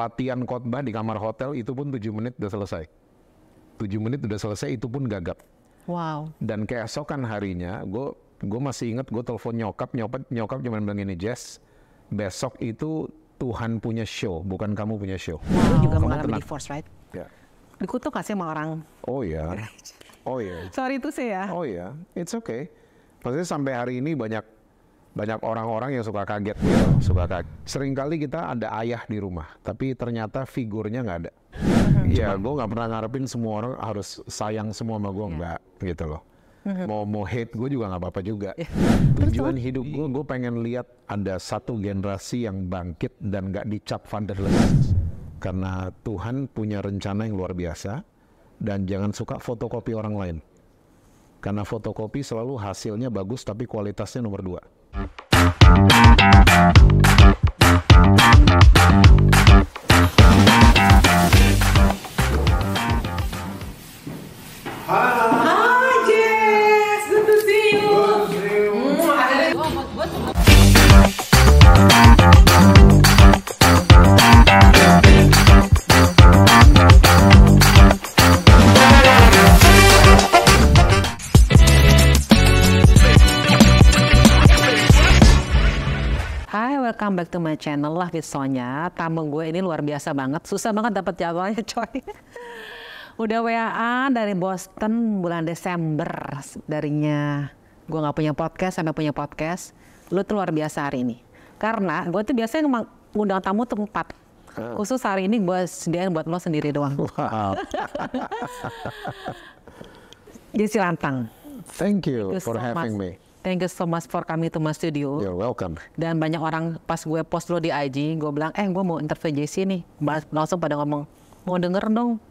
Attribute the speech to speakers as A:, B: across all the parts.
A: latihan khotbah di kamar hotel itu pun 7 menit udah selesai. 7 menit udah selesai itu pun gagap.
B: Wow.
A: Dan keesokan harinya gue masih inget gue telepon nyokap cuma bilang gini, Jess, besok itu Tuhan punya show, bukan kamu punya show.
B: Lu juga
A: Kamu
B: mengalami
A: tenang.
B: divorce, right?
A: Ya.
B: Dikutuk gak sih sama orang?
A: Oh ya, oh ya,
B: Sorry itu sih ya.
A: oh ya, it's okay. Maksudnya sampai hari ini banyak orang-orang yang suka kaget gitu, suka kaget. Seringkali kita ada ayah di rumah, tapi ternyata figurnya nggak ada. Ya, gue nggak pernah ngarepin semua orang harus sayang semua sama gue, nggak gitu loh. Mau hate gue juga nggak apa-apa juga. Tujuan hidup gue pengen lihat ada satu generasi yang bangkit dan nggak dicap fatherless. Karena Tuhan punya rencana yang luar biasa dan jangan suka fotokopi orang lain. Karena fotokopi selalu hasilnya bagus tapi kualitasnya nomor 2.
B: Hi Jess, good to see you. Hai, welcome back to my channel lah with Sonya. Tamu gue ini luar biasa banget, susah banget dapat jadwalnya coy. Udah WA dari Boston bulan Desember darinya. Gue nggak punya podcast sampai punya podcast. Lu tuh luar biasa hari ini. Karena gue tuh biasanya ngundang tamu tuh 4. Khusus hari ini gue sediain buat lo sendiri doang.
A: Wow.
B: Jessy Lantang.
A: Thank you
B: Thank you
A: for
B: so
A: having
B: much.
A: me.
B: Thank you so much for coming to my studio.
A: You're welcome.
B: Dan banyak orang pas gue post lo di IG, gue bilang, gue mau interview Jessy nih. Langsung pada ngomong, mau denger dong.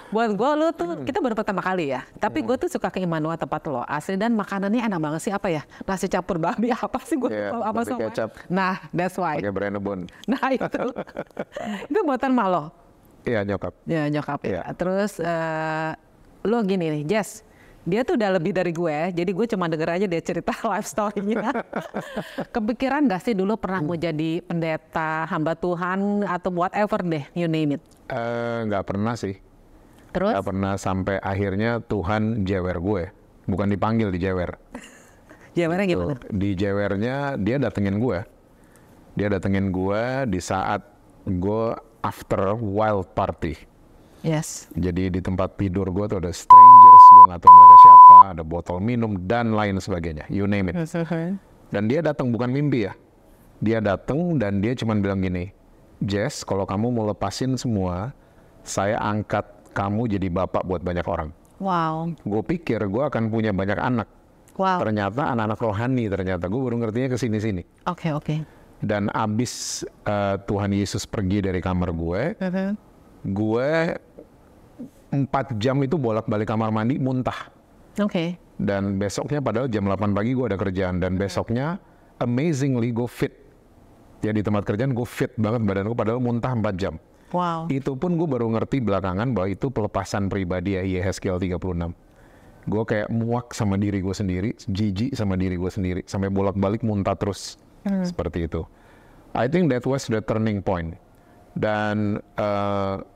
B: Buat gue lo tuh, kita baru pertama kali ya. Tapi gue tuh suka ke Immanuel tempat lo. Asli dan makanannya enak banget sih, apa ya? Nasi campur babi, apa sih gue apa
A: babi
B: sama?
A: kecap.
B: Nah, that's why.
A: Pakai Brennebon.
B: Nah itu. Itu buatan malo.
A: Iya, nyokap.
B: Ya nyokap.
A: Iya.
B: Terus lo gini nih, Jess. Dia tuh udah lebih dari gue, jadi gue cuma denger aja dia cerita life story-nya. Kepikiran gak sih dulu pernah mau jadi pendeta, hamba Tuhan, atau whatever deh, you name it?
A: Nggak pernah sih.
B: Terus?
A: Nggak pernah sampai akhirnya Tuhan jewer gue. Bukan dipanggil, dijewer.
B: Jawabannya gimana?
A: Di jewernya dia datengin gue. Dia datengin gue di saat gue after wild party.
B: Yes.
A: Jadi di tempat tidur gue tuh ada strangers, gue nggak tahu mereka siapa, ada botol minum dan lain sebagainya, you name it. Dan dia datang bukan mimpi ya, dia datang dan dia cuma bilang gini, Jess, kalau kamu mau lepasin semua, saya angkat kamu jadi bapak buat banyak orang.
B: Wow.
A: Gue pikir gue akan punya banyak anak,
B: Wow.
A: ternyata anak-anak rohani ternyata, gue baru ngertinya kesini-sini.
B: Oke.
A: Dan abis Tuhan Yesus pergi dari kamar gue 4 jam itu bolak-balik kamar mandi muntah.
B: Oke.
A: Dan besoknya padahal jam 8 pagi gue ada kerjaan. Dan besoknya amazingly gue fit. Ya di tempat kerjaan gue fit banget badan gue padahal muntah 4 jam.
B: Wow.
A: Itu pun gue baru ngerti belakangan bahwa itu pelepasan pribadi ya Yehezkiel 36. Gue kayak muak sama diri gue sendiri, jijik sama diri gue sendiri. Sampai bolak-balik muntah terus. Seperti itu. I think that was the turning point. Dan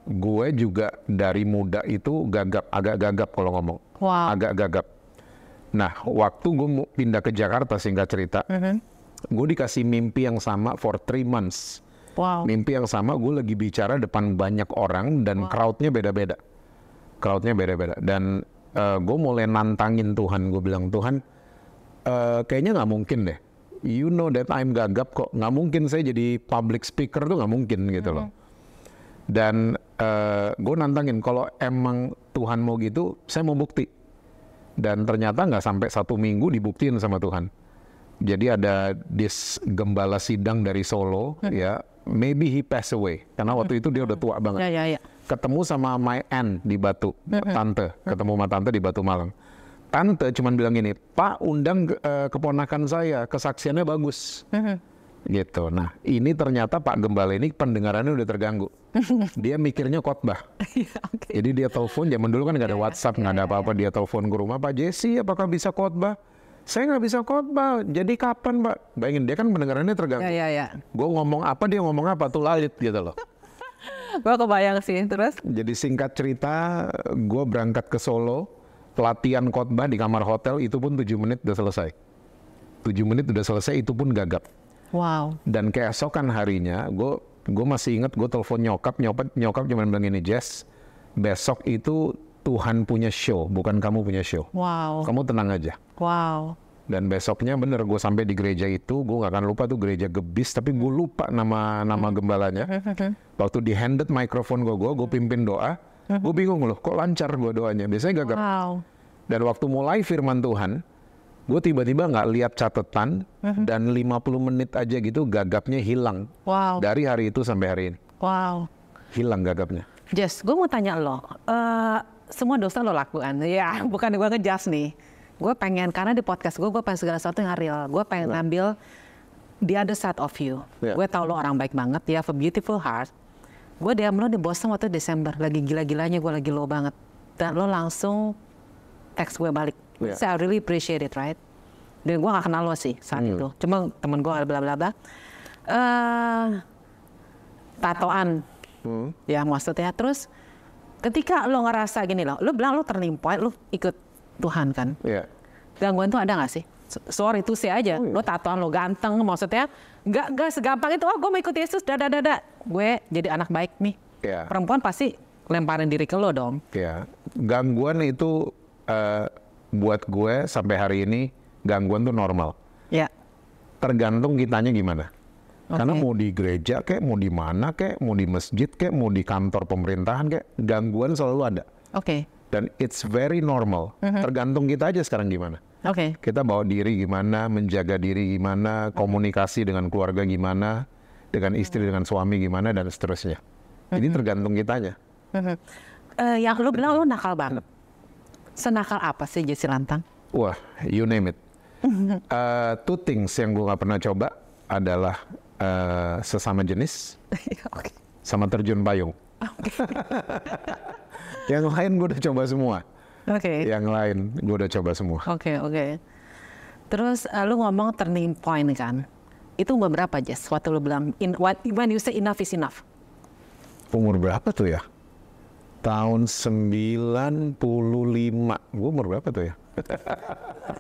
A: gue juga dari muda itu agak gagap kalau ngomong.
B: Wow.
A: Agak gagap. Nah, waktu gue pindah ke Jakarta singkat cerita, gue dikasih mimpi yang sama for 3 months.
B: Wow.
A: Mimpi yang sama, gue lagi bicara depan banyak orang dan crowdnya beda-beda. Dan gue mulai nantangin Tuhan, gue bilang, Tuhan, kayaknya nggak mungkin deh. You know that I'm gagap kok, nggak mungkin saya jadi public speaker tuh nggak mungkin gitu loh. Dan gue nantangin kalau emang Tuhan mau gitu, saya mau bukti. Dan ternyata nggak sampai 1 minggu dibuktiin sama Tuhan. Jadi ada gembala sidang dari Solo, ya, maybe he passed away karena waktu itu dia udah tua banget.
B: Ya.
A: Ketemu sama my aunt di Batu, ketemu sama tante di Batu Malang. Tante cuman bilang gini, Pak undang keponakan saya, kesaksiannya bagus. Gitu. Nah ini ternyata Pak Gembala ini pendengarannya udah terganggu. Dia mikirnya khotbah.
B: Okay.
A: Jadi dia telepon, zaman dulu kan nggak ada WhatsApp, nggak ada apa-apa. Dia telepon ke rumah, Pak Jessy apakah bisa khotbah? saya nggak bisa khotbah. Jadi kapan, Pak? Bayangin dia kan pendengarannya terganggu.
B: Ya.
A: Gue ngomong apa, dia ngomong apa, tuh lalit gitu loh.
B: Gue kebayang sih, terus?
A: Jadi singkat cerita, gue berangkat ke Solo, pelatihan khotbah di kamar hotel, itu pun 7 menit udah selesai. 7 menit udah selesai, itu pun gagap.
B: Wow.
A: Dan keesokan harinya, gue masih ingat, gue telepon nyokap cuma bilang ini, Jess, besok itu Tuhan punya show, bukan kamu punya show.
B: Wow.
A: Kamu tenang aja.
B: Wow.
A: Dan besoknya bener gue sampai di gereja itu, gue gak akan lupa tuh gereja Gebis, tapi gue lupa nama gembalanya. Waktu di handed microphone gue pimpin doa, gue bingung loh, kok lancar gue doanya, biasanya gagap.
B: Wow.
A: Dan waktu mulai firman Tuhan, gue tiba-tiba nggak lihat catatan, dan 50 menit aja gitu gagapnya hilang.
B: Wow.
A: Dari hari itu sampai hari ini.
B: Wow.
A: Hilang gagapnya.
B: Jess, gue mau tanya lo, semua dosa lo lakukan, ya bukan gue ngejas nih. Gue pengen, karena di podcast gue pengen segala sesuatu yang real. Gue pengen ngambil the other side of you.
A: Yeah.
B: Gue tau lo orang baik banget, you have a beautiful heart. Gue DM lo di Boston waktu Desember, lagi gila-gilanya gue lagi low banget. Dan lo langsung text gue balik.
A: Yeah.
B: So I really appreciate it, right? Dan gue gak kenal lo sih saat itu. Cuma temen gue bla bla bla. Tatoan. Ya maksudnya. Terus ketika lo ngerasa gini lo bilang lo turning point, lo ikut Tuhan kan.
A: Iya.
B: Gangguan tuh ada gak sih? Sorry tuh sih aja. Lo tatoan lo ganteng, maksudnya nggak segampang itu. Oh gue mau ikut Yesus, dada. Gue jadi anak baik nih.
A: Yeah.
B: Perempuan pasti lemparin diri ke lo dong.
A: Iya. Gangguan itu buat gue sampai hari ini gangguan tuh normal.
B: Ya.
A: Tergantung kitanya gimana.
B: Okay.
A: Karena mau di gereja kek, mau di mana kek, mau di masjid kek, mau di kantor pemerintahan kek, gangguan selalu ada.
B: Oke.
A: Dan it's very normal. Tergantung kita aja sekarang gimana.
B: Oke.
A: Kita bawa diri gimana, menjaga diri gimana, komunikasi dengan keluarga gimana, dengan istri, dengan suami gimana, dan seterusnya. Ini tergantung kitanya.
B: Yang lo bilang lo nakal banget. Senakal apa sih Jesse Lantang?
A: Wah, you name it. Two things yang gue gak pernah coba adalah sesama jenis,
B: Oke.
A: sama terjun payung. Yang lain gue udah coba semua.
B: Oke.
A: Yang lain gue udah coba semua.
B: Oke. Terus lu ngomong turning point kan? Itu umur berapa Jess? Waktu lu bilang when you say enough is enough.
A: Umur berapa tuh ya? Tahun 95. Gue umur berapa tuh ya?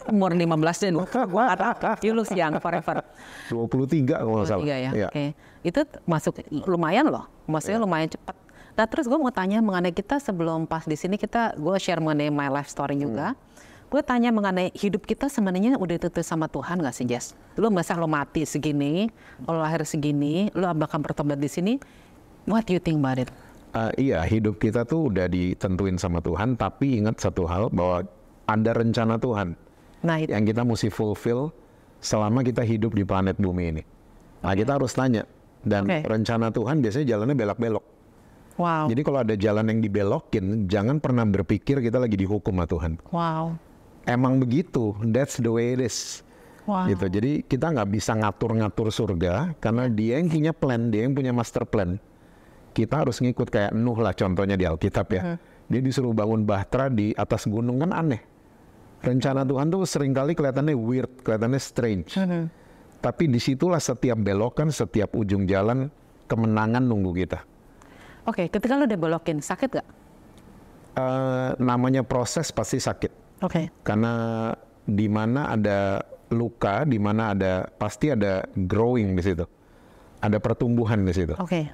B: Umur 15 dan gue gak you look young forever.
A: 23 kalau nggak salah.
B: Iya ya.
A: Iya.
B: Oke. Itu masuk lumayan loh. Maksudnya lumayan cepat. Nah terus gue mau tanya mengenai kita sebelum pas di sini gue share mengenai my life story juga. Gue tanya mengenai hidup kita sebenarnya udah ditutup sama Tuhan gak sih Jess? Lu masa lo mati segini, lo lahir segini, lo bakal bertobat di sini. What do you think about it?
A: Iya, hidup kita tuh udah ditentuin sama Tuhan, tapi ingat satu hal bahwa ada rencana Tuhan
B: Nah itu.
A: yang kita mesti fulfill selama kita hidup di planet bumi ini. Nah kita harus tanya, dan rencana Tuhan biasanya jalannya belok-belok.
B: Wow.
A: Jadi kalau ada jalan yang dibelokin, jangan pernah berpikir kita lagi dihukum sama Tuhan.
B: Wow.
A: Emang begitu, that's the way it is.
B: Wow.
A: Gitu. Jadi kita nggak bisa ngatur-ngatur surga karena dia yang punya plan, dia yang punya master plan. Kita harus ngikut kayak Nuh lah contohnya di Alkitab ya. Dia disuruh bangun bahtera di atas gunung, kan aneh. Rencana Tuhan tuh seringkali kelihatannya weird, kelihatannya strange. Tapi disitulah setiap belokan, setiap ujung jalan kemenangan nunggu kita.
B: Oke, ketika lo udah belokin, sakit gak?
A: Namanya proses pasti sakit.
B: Oke.
A: Karena di mana ada luka, di mana pasti ada growing di situ. Ada pertumbuhan di situ.
B: Oke.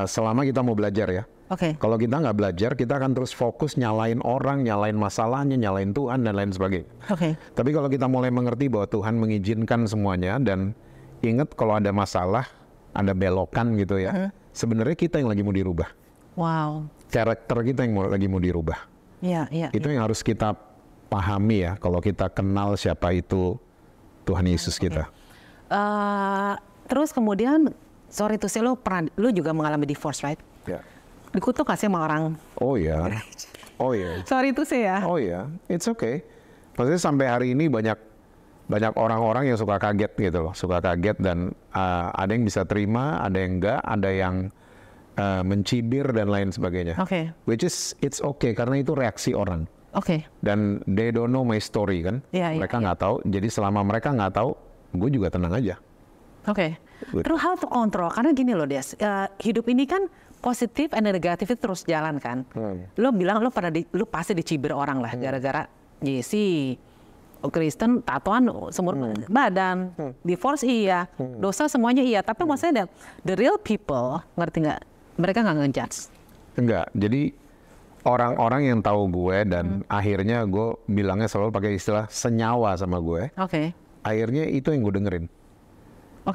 A: Selama kita mau belajar ya.
B: Oke.
A: Kalau kita nggak belajar, kita akan terus fokus nyalain orang, nyalain masalahnya, nyalain Tuhan, dan lain sebagainya.
B: Oke.
A: Tapi kalau kita mulai mengerti bahwa Tuhan mengizinkan semuanya, dan ingat kalau ada masalah, ada belokan gitu ya, sebenarnya kita yang lagi mau dirubah.
B: Wow.
A: Karakter kita yang lagi mau dirubah.
B: Iya.
A: Itu yang harus kita pahami ya, kalau kita kenal siapa itu Tuhan Yesus kita.
B: Terus kemudian, sorry to say, lu juga mengalami divorce, right?
A: Ya.
B: Dikutuk gak sih sama orang?
A: Oh ya. Oh ya.
B: Sorry to say ya.
A: Oh ya. It's okay. Maksudnya sampai hari ini banyak orang-orang yang suka kaget gitu loh, suka kaget, dan ada yang bisa terima, ada yang enggak, ada yang mencibir dan lain sebagainya.
B: Oke.
A: Which is it's okay karena itu reaksi orang.
B: Oke.
A: Dan they don't know my story kan. Mereka nggak tahu. Jadi selama mereka nggak tahu, gue juga tenang aja.
B: Oke. Terus how to control? Karena gini loh Des, hidup ini kan positif dan negatif itu terus jalan kan. Lo bilang lo pasti dicibir orang lah gara-gara si Kristen tatoan semur badan, divorce iya, dosa semuanya iya. Tapi maksudnya the real people, ngerti nggak? Mereka nggak ngejudge.
A: Enggak. Jadi orang-orang yang tahu gue dan akhirnya gue bilangnya selalu pakai istilah senyawa sama gue.
B: Oke.
A: Akhirnya itu yang gue dengerin.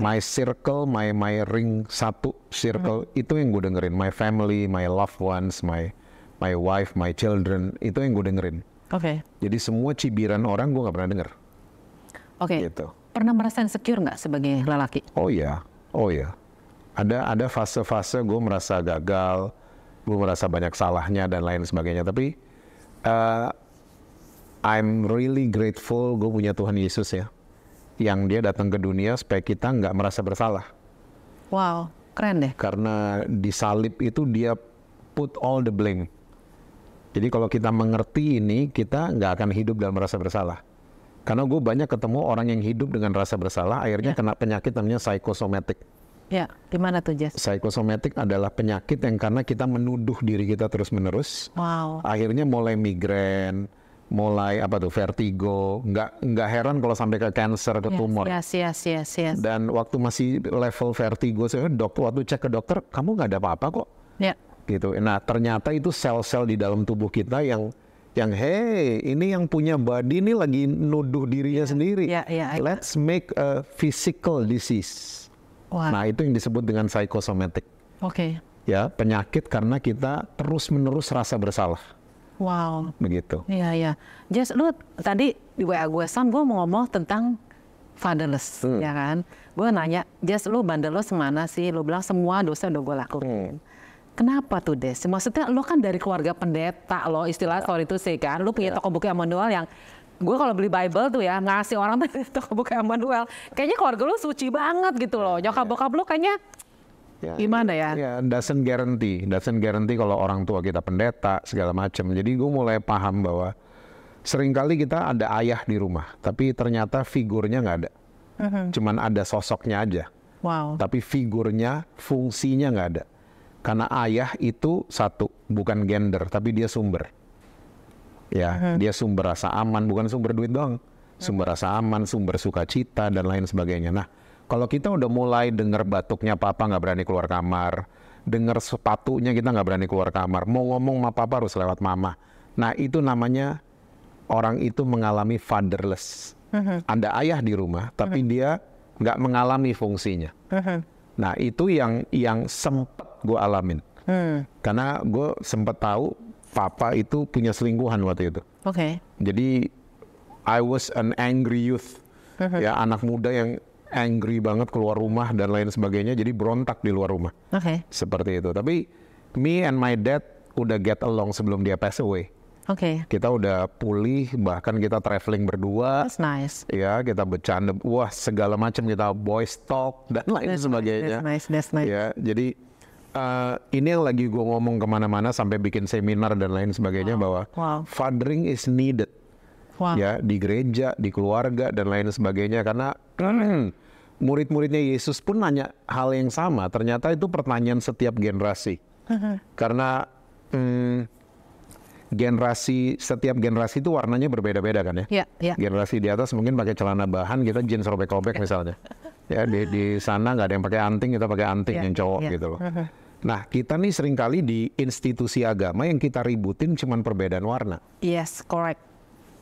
A: My circle, my ring satu circle itu yang gue dengerin. My family, my loved ones, my wife, my children itu yang gue dengerin.
B: Oke.
A: Jadi semua cibiran orang gue nggak pernah denger.
B: Oke.
A: Gitu.
B: Pernah merasa insecure nggak sebagai lelaki?
A: Oh ya. Ada fase-fase gue merasa gagal, gue merasa banyak salahnya dan lain sebagainya. Tapi I'm really grateful gue punya Tuhan Yesus ya, yang dia datang ke dunia supaya kita nggak merasa bersalah.
B: Wow, keren deh.
A: Karena di salib itu dia put all the blame. Jadi kalau kita mengerti ini, kita nggak akan hidup dalam rasa bersalah. Karena gue banyak ketemu orang yang hidup dengan rasa bersalah, akhirnya kena penyakit namanya psikosomatik.
B: Ya, gimana tuh Jess?
A: Psikosomatik adalah penyakit yang karena kita menuduh diri kita terus-menerus.
B: Wow.
A: Akhirnya mulai migrain, mulai vertigo. Nggak heran kalau sampai ke cancer, ke tumor.
B: Yes.
A: Dan waktu masih level vertigo, waktu cek ke dokter, kamu nggak ada apa-apa kok.
B: Ya.
A: Gitu. Nah ternyata itu sel-sel di dalam tubuh kita yang hey, ini yang punya body ini lagi nuduh dirinya sendiri. Let's make a physical disease.
B: Wow.
A: Nah itu yang disebut dengan psikosomatik.
B: Oke.
A: Ya, penyakit karena kita terus-menerus rasa bersalah.
B: Wow.
A: Begitu.
B: Iya. Jess, lu tadi di WA gue gue mau ngomong tentang fatherless, ya kan? Gue nanya, Jess, lu bandel lo semana sih? Lu bilang semua dosa udah gue lakuin. Kenapa tuh Des? Maksudnya lo kan dari keluarga pendeta lo, istilah sorry itu sih kan. Lo punya toko buku Emmanuel yang gue kalau beli Bible tuh ya ngasih orang tuh toko buku Emmanuel. Kayaknya keluarga lo suci banget gitu loh. Nyokap bokap lo kayaknya gimana ya?
A: Ya, doesn't guarantee kalau orang tua kita pendeta segala macam. Jadi gue mulai paham bahwa seringkali kita ada ayah di rumah, tapi ternyata figurnya nggak ada. Cuman ada sosoknya aja.
B: Wow.
A: Tapi figurnya, fungsinya nggak ada. Karena ayah itu satu, bukan gender, tapi dia sumber. Ya, dia sumber rasa aman, bukan sumber duit doang. Sumber rasa aman, sumber sukacita, dan lain sebagainya. Nah, kalau kita udah mulai dengar batuknya papa nggak berani keluar kamar, dengar sepatunya kita nggak berani keluar kamar, mau ngomong sama papa harus lewat mama. Nah, itu namanya orang itu mengalami fatherless. Ada ayah di rumah, tapi dia nggak mengalami fungsinya. Nah, itu yang sempat gue alamin. Karena gue sempat tahu papa itu punya selingkuhan waktu itu.
B: Oke.
A: Jadi I was an angry youth. Ya, anak muda yang angry banget keluar rumah dan lain sebagainya, jadi berontak di luar rumah. Seperti itu. Tapi me and my dad udah get along sebelum dia pass away. Kita udah pulih, bahkan kita traveling berdua.
B: That's nice.
A: Ya, kita bercanda, wah segala macam, kita boys talk dan lain sebagainya.
B: That's nice.
A: Ya, jadi ini yang lagi gue ngomong kemana-mana sampai bikin seminar dan lain sebagainya bahwa fathering is needed. Ya, di gereja, di keluarga dan lain sebagainya, karena murid-muridnya Yesus pun nanya hal yang sama. Ternyata itu pertanyaan setiap generasi. Karena setiap generasi itu warnanya berbeda-beda kan ya. Generasi di atas mungkin pakai celana bahan, kita jeans robek-robek misalnya. Ya, di sana nggak ada yang pakai anting, kita pakai anting yang cowok gitu loh. Nah, kita nih seringkali di institusi agama yang kita ributin cuman perbedaan warna.
B: Yes, correct.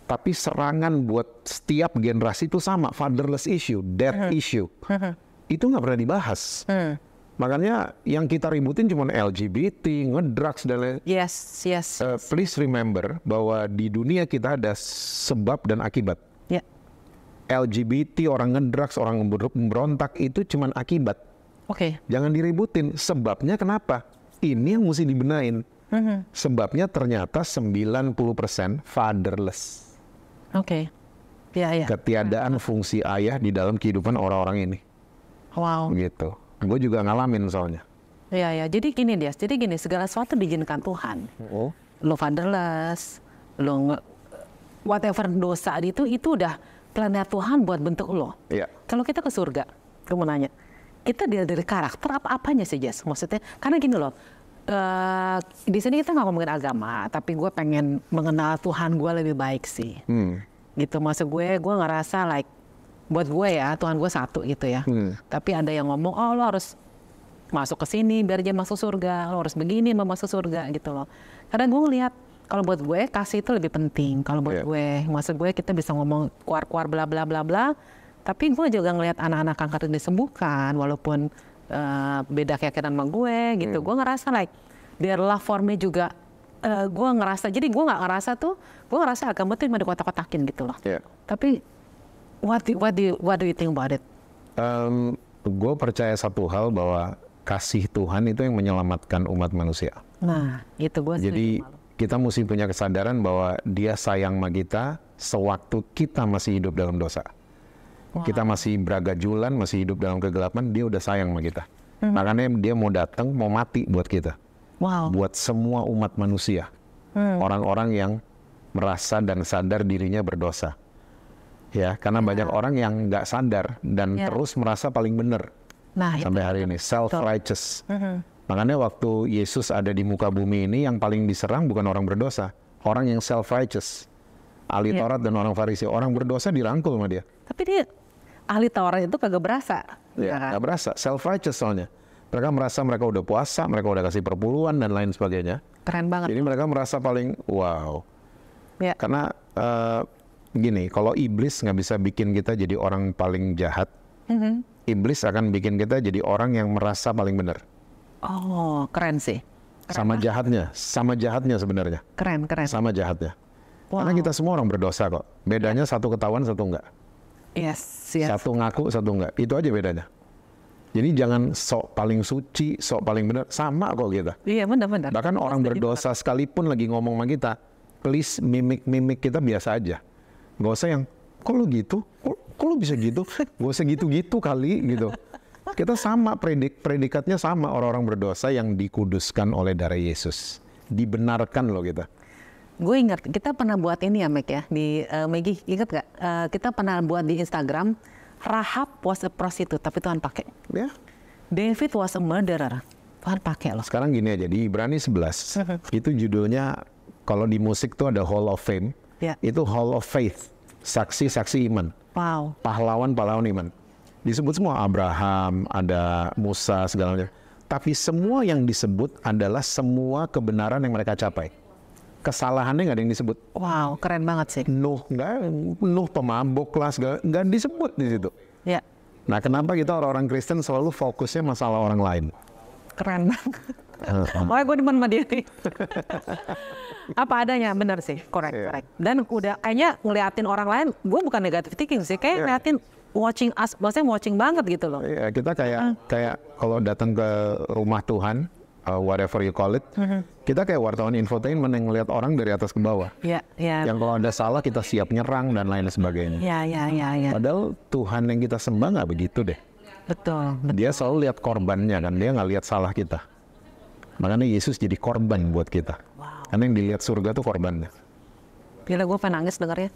A: Tapi serangan buat setiap generasi itu sama, fatherless issue, death issue. Itu nggak pernah dibahas. Makanya yang kita ributin cuma LGBT, ngedrugs dan lain.
B: Yes.
A: Please remember bahwa di dunia kita ada sebab dan akibat. LGBT, orang ngedrugs, orang memberontak itu cuma akibat. Jangan diributin. Sebabnya kenapa? Ini yang mesti dibenain. Sebabnya ternyata 90% fatherless. Ketiadaan fungsi ayah di dalam kehidupan orang-orang ini.
B: Wow.
A: Gitu. Gue juga ngalamin soalnya.
B: Iya. Jadi gini, segala sesuatu diizinkan Tuhan. Lo fatherless, lo whatever dosa itu udah plannya Tuhan buat bentuk lo.
A: Iya.
B: Kalau kita ke surga, gue mau nanya, kita dari karakter apa-apanya sih, Jess? Maksudnya, karena gini loh, di sini kita nggak ngomongin agama, tapi gue pengen mengenal Tuhan gue lebih baik sih. Gitu, maksud gue ngerasa like, buat gue ya, Tuhan gue satu gitu ya. Tapi ada yang ngomong, oh lo harus masuk ke sini biar dia masuk surga, lo harus begini mau masuk surga gitu loh. Karena gue ngeliat, kalau buat gue kasih itu lebih penting. Kalau buat gue, maksud gue kita bisa ngomong keluar bla bla bla bla. Tapi gue juga ngelihat anak-anak kanker disembuhkan, walaupun beda keyakinan sama gue gitu. Gue ngerasa like their love for me juga. Gue ngerasa, jadi gue nggak ngerasa tuh, gue ngerasa agama tuh cuma dikotak-kotakin gitu loh. Tapi what do you think about it?
A: Gue percaya satu hal bahwa kasih Tuhan itu yang menyelamatkan umat manusia.
B: Nah, itu gue setuju.
A: Jadi kita mesti punya kesadaran bahwa Dia sayang sama kita sewaktu kita masih hidup dalam dosa. Kita masih beragajulan, masih hidup dalam kegelapan, Dia udah sayang sama kita. Makanya Dia mau datang, mau mati buat kita. Buat semua umat manusia. Orang-orang yang merasa dan sadar dirinya berdosa. Ya, karena banyak orang yang nggak sadar dan terus merasa paling benar.
B: Nah,
A: sampai hari ini, self-righteous. Makanya waktu Yesus ada di muka bumi ini, yang paling diserang bukan orang berdosa. Orang yang self-righteous. Ahli Taurat dan orang Farisi. Orang berdosa dirangkul sama dia.
B: Tapi dia, ahli Taurat itu kagak berasa.
A: Nggak berasa, self-righteous soalnya. Mereka merasa mereka udah puasa, mereka udah kasih perpuluhan dan lain sebagainya.
B: Keren banget.
A: Jadi mereka merasa paling wow. Karena gini, kalau iblis nggak bisa bikin kita jadi orang paling jahat, iblis akan bikin kita jadi orang yang merasa paling benar.
B: Oh, keren sih.
A: Sama jahatnya sebenarnya.
B: Keren.
A: Sama jahatnya. Karena kita semua orang berdosa kok. Bedanya satu ketahuan, satu enggak.
B: Yes.
A: Satu ngaku, satu enggak. Itu aja bedanya. Jadi jangan sok paling suci, sok paling benar. Sama kok kita.
B: Iya, benar.
A: Bahkan orang berdosa sekalipun lagi ngomong sama kita, please mimik kita biasa aja. Gak usah yang, kok lu gitu? Kok lu bisa gitu? Gak usah gitu-gitu kali gitu. Kita sama, predikatnya sama, orang-orang berdosa yang dikuduskan oleh darah Yesus. Dibenarkan loh kita.
B: Gue ingat, kita pernah buat ini ya Meg ya, di Maggie, ingat gak? Kita pernah buat di Instagram, Rahab was a prostitute, tapi Tuhan pakai. David was a murderer, Tuhan pakai loh.
A: Sekarang gini aja, di Ibrani 11, itu judulnya, kalau di musik tuh ada Hall of Fame, itu Hall of Faith, saksi-saksi iman.
B: Wow.
A: Pahlawan-pahlawan iman. Disebut semua Abraham, ada Musa, segala macam. Tapi semua yang disebut adalah semua kebenaran yang mereka capai. Kesalahannya nggak ada yang disebut.
B: Wow, keren banget sih.
A: Nuh pemabuk lah, segala, nggak disebut di situ. Nah, kenapa kita orang-orang Kristen selalu fokusnya masalah orang lain?
B: Keren banget. Pokoknya gue demen sama dia nih. Apa adanya, bener sih, korek. Dan udah kayaknya ngeliatin orang lain, gue bukan negative thinking sih, kayak ngeliatin watching us, maksudnya watching banget gitu loh.
A: Iya, kita kayak kalau datang ke rumah Tuhan, whatever you call it, kita kayak wartawan infotainment yang ngeliat orang dari atas ke bawah. Yang kalau ada salah kita siap nyerang dan lain sebagainya. Padahal Tuhan yang kita sembah nggak begitu deh.
B: Betul.
A: Dia selalu lihat korbannya kan, dia nggak lihat salah kita. Makanya Yesus jadi korban buat kita. Karena yang dilihat surga tuh korbannya.
B: Gila, gue pengen nangis dengarnya.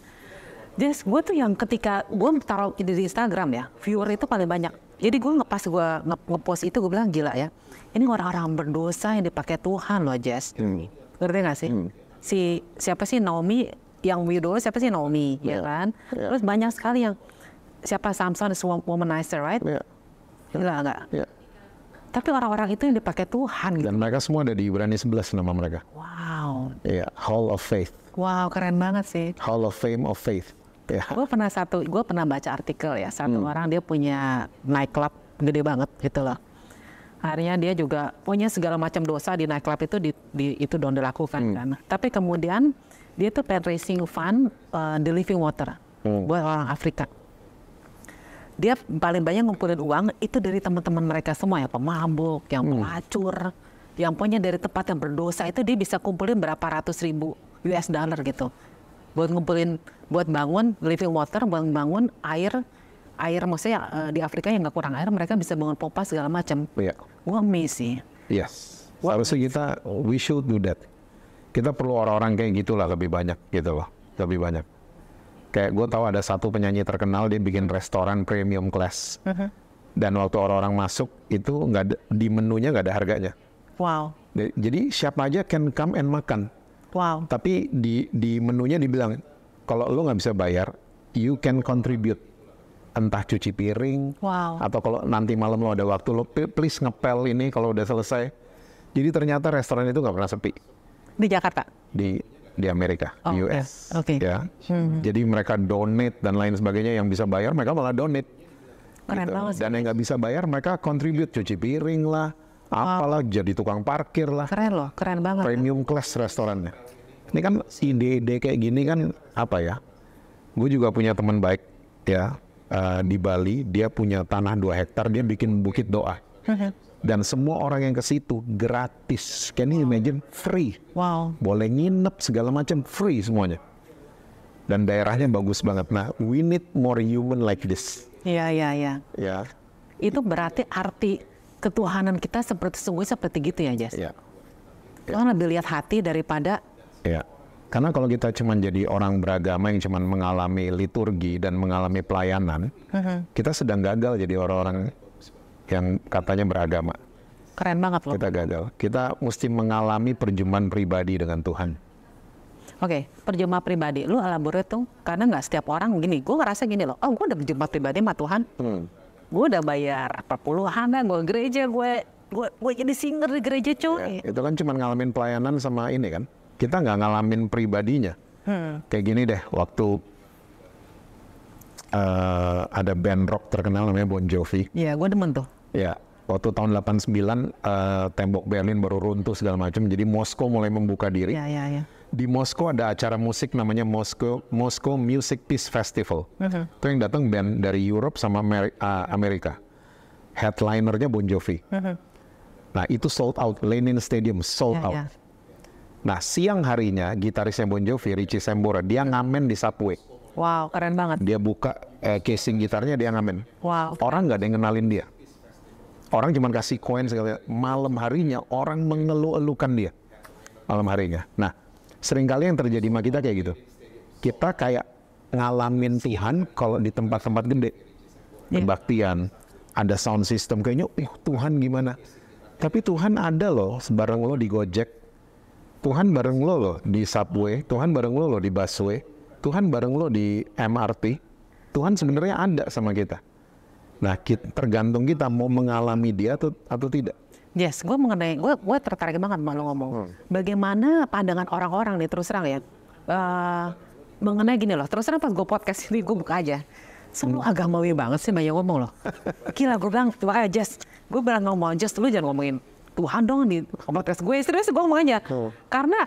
B: Jess, gue tuh yang ketika gue taruh di Instagram ya, viewer itu paling banyak. Jadi gue pas gue ngepost itu gue bilang gila ya. Ini orang-orang berdosa yang dipakai Tuhan loh, Jess. Ngerti gak sih? Siapa sih Naomi yang widow, siapa sih Naomi, ya kan? Terus banyak sekali yang siapa Samson is womanizer, right? Gila enggak? Tapi orang-orang itu yang dipakai Tuhan gitu.
A: Dan mereka semua ada di Ibrani 11 nama mereka.
B: Wow.
A: Hall of Faith.
B: Wow, keren banget sih.
A: Hall of Fame of Faith.
B: Gue pernah baca artikel ya, satu orang dia punya nightclub gede banget gitu loh. Akhirnya dia juga punya segala macam dosa di nightclub itu itu dong dilakukan kan. Tapi kemudian dia tuh pengen raising fund the living water buat orang Afrika. Dia paling banyak ngumpulin uang itu dari teman-teman mereka semua ya, pemabuk, yang pelacur, yang punya dari tempat yang berdosa itu dia bisa kumpulin berapa ratus ribu US dollar gitu. Buat ngumpulin, buat bangun living water, buat bangun air maksudnya di Afrika yang nggak kurang air, mereka bisa bangun pompa segala macam. Gua amazed sih.
A: Yes. Harusnya we should do that. Kita perlu orang-orang kayak gitulah lebih banyak gitu loh, lebih banyak. Kayak gue tahu ada satu penyanyi terkenal, dia bikin restoran premium class. Dan waktu orang-orang masuk itu di menunya nggak ada harganya.
B: Wow.
A: Jadi siapa aja can come and makan.
B: Wow.
A: Tapi di menunya dibilang kalau lo nggak bisa bayar, you can contribute. Entah cuci piring,
B: Wow.
A: atau kalau nanti malam lo ada waktu, lo please ngepel ini kalau udah selesai. Jadi ternyata restoran itu nggak pernah sepi.
B: Di Jakarta?
A: Di Amerika, di
B: Oke.
A: US.
B: Oke.
A: Ya. Jadi mereka donate dan lain sebagainya, yang bisa bayar mereka malah donate.
B: Keren
A: Gitu.
B: banget sih.
A: Dan yang nggak bisa bayar mereka contribute, cuci piring lah, apalah, jadi tukang parkir lah.
B: Keren loh, keren banget.
A: Premium class restorannya. Ini kan ide-ide kayak gini kan apa ya? Gue juga punya teman baik ya di Bali, dia punya tanah 2 hektar, dia bikin bukit doa. Dan semua orang yang ke situ gratis. Can you imagine? Free.
B: Wow.
A: Boleh nginep segala macam, free semuanya. Dan daerahnya bagus banget. Nah, we need more human like this.
B: Iya, iya, iya.
A: Ya.
B: Itu berarti arti ketuhanan kita sungguh seperti gitu ya, Jess?
A: Ya.
B: Tuhan lebih lihat hati daripada
A: Ya. Karena kalau kita cuma jadi orang beragama yang cuma mengalami liturgi dan mengalami pelayanan, kita sedang gagal jadi orang-orang yang katanya beragama.
B: keren banget loh.
A: Kita gagal. Kita mesti mengalami perjumpaan pribadi dengan Tuhan.
B: Oke, perjumpaan pribadi. Lu elaborate tuh, karena nggak setiap orang gini. Gue ngerasa gini loh, oh gue udah berjumpa pribadi sama Tuhan. Gue udah bayar perpuluhan, gue gereja, gue jadi singer di gereja cuy.
A: Ya, itu kan cuma ngalamin pelayanan sama ini kan. Kita nggak ngalamin pribadinya. Kayak gini deh, waktu ada band rock terkenal namanya Bon Jovi.
B: Iya, gue demen tuh.
A: Ya, waktu tahun 89 tembok Berlin baru runtuh segala macam. Jadi Moskow mulai membuka diri.
B: Iya.
A: Di Moskow ada acara musik namanya Moscow Music Peace Festival. Itu yang datang band dari Europe sama Amerika. Headlinernya Bon Jovi. Nah itu sold out, Lenin Stadium sold out.
B: Ya.
A: Nah siang harinya gitarisnya Bon Jovi, Richie Sambora, dia ngamen di subway.
B: Wow, keren banget.
A: Dia buka casing gitarnya, dia ngamen.
B: Wow.
A: Orang nggak ada yang kenalin dia. Orang cuma kasih koin sekali. Malam harinya orang mengeluh-elukan dia. Malam harinya. Nah seringkali yang terjadi sama kita kayak gitu. Kita kayak ngalamin Tuhan kalau di tempat-tempat gede. Kebaktian, ada sound system, kayaknya Tuhan gimana. Tapi Tuhan ada loh bareng lo di Gojek. Tuhan bareng lo loh di subway. Tuhan bareng lo loh di busway. Tuhan bareng lo di MRT. Tuhan sebenarnya ada sama kita. Nah tergantung kita mau mengalami dia atau tidak.
B: Yes, gue tertarik banget sama lo ngomong. Bagaimana pandangan orang-orang nih, terus terang ya, mengenai gini loh, terus terang pas gue podcast ini, gue buka aja. Semua agamawi banget sih banyak ngomong loh. Gila, gue bilang, makanya Jess, gue bilang ngomong, Jess lu jangan ngomongin Tuhan dong di podcast gue, serius gue ngomong aja. Karena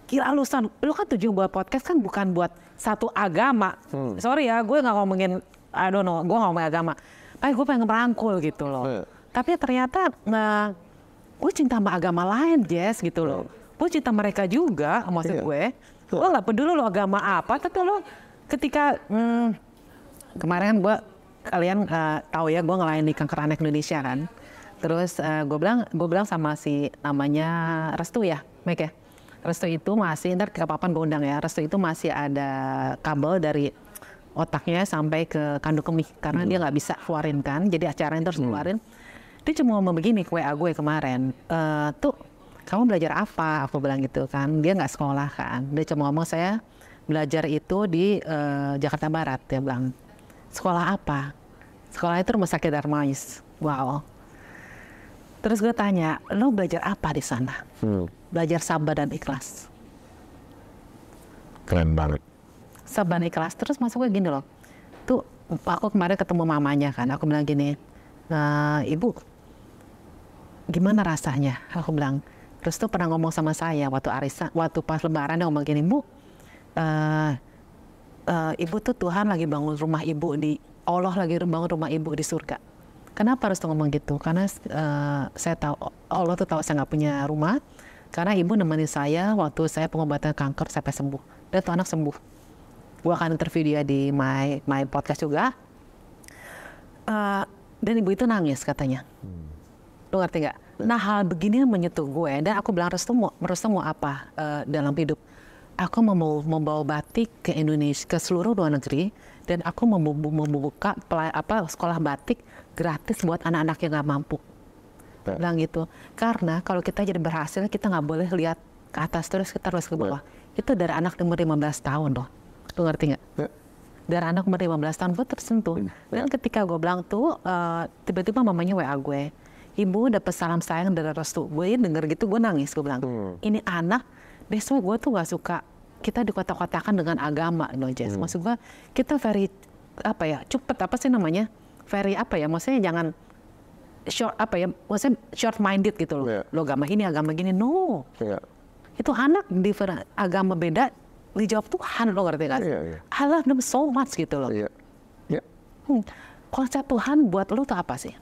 B: gila lu kan tujuan buat podcast kan bukan buat satu agama. Sorry ya, gue gak ngomongin, I don't know, gue gak ngomongin agama. Tapi gue pengen merangkul gitu loh. Tapi ternyata gue cinta sama agama lain, Jess, gitu loh. Gue cinta mereka juga, maksud gue. Gue gak peduli lo agama apa, tapi lo ketika kemarin kalian tahu ya, gue ngelayani kanker anak Indonesia kan. Terus gue bilang sama si namanya Restu ya, Mike ya. Restu itu masih, ntar kapan gue undang ya. Restu itu masih ada kabel dari otaknya sampai ke kandung kemih karena dia nggak bisa keluarin kan. Jadi acaranya terus keluarin. Dia cuma ngomong begini ke WA gue kemarin, tuh kamu belajar apa? Aku bilang gitu kan, dia nggak sekolah kan. Dia cuma ngomong saya belajar itu di Jakarta Barat. Dia bilang, sekolah apa? Sekolah itu Rumah Sakit Darmais. Wow. Terus gue tanya, lo belajar apa di sana? Belajar sabar dan ikhlas.
A: Keren banget.
B: Sabar dan ikhlas. Terus masuk gue gini loh, tuh aku kemarin ketemu mamanya kan, aku bilang gini, ibu, gimana rasanya? Aku bilang, terus tuh pernah ngomong sama saya waktu pas lebaran dia ngomong gini, Bu, ibu tuh Tuhan lagi bangun rumah ibu Allah lagi bangun rumah ibu di surga. Kenapa harus ngomong gitu? Karena saya tahu Allah tuh tahu saya nggak punya rumah, karena ibu nemenin saya waktu saya pengobatan kanker sampai sembuh. Dan tuh anak sembuh. Gue akan interview dia di my podcast juga. Dan ibu itu nangis katanya. Lu ngerti nggak? Nah hal begini yang menyentuh gue dan aku bilang Restu mau apa dalam hidup? Aku mau membawa batik ke Indonesia, ke seluruh luar negeri, dan aku membuka sekolah batik gratis buat anak-anak yang nggak mampu. Bilang gitu. Karena kalau kita jadi berhasil, kita nggak boleh lihat ke atas terus, kita harus ke bawah. Itu dari anak umur 15 tahun loh. Lu ngerti nggak? Dari anak umur 15 tahun gue tersentuh. Dan ketika gue bilang tuh, tiba-tiba mamanya WA gue, ibu dapet salam sayang dari Restu. Gue denger gitu, gue nangis. Gue bilang, ini anak, that's why gue tuh gak suka kita dikotak-kotakan dengan agama, Jess. Maksud gue, kita very, maksudnya jangan short minded gitu loh. Lo agama ini, agama gini, no. Itu anak agama beda, dijawab Tuhan, lo ngerti kan? I love them so much gitu loh. Konsep Tuhan buat lo tuh apa sih?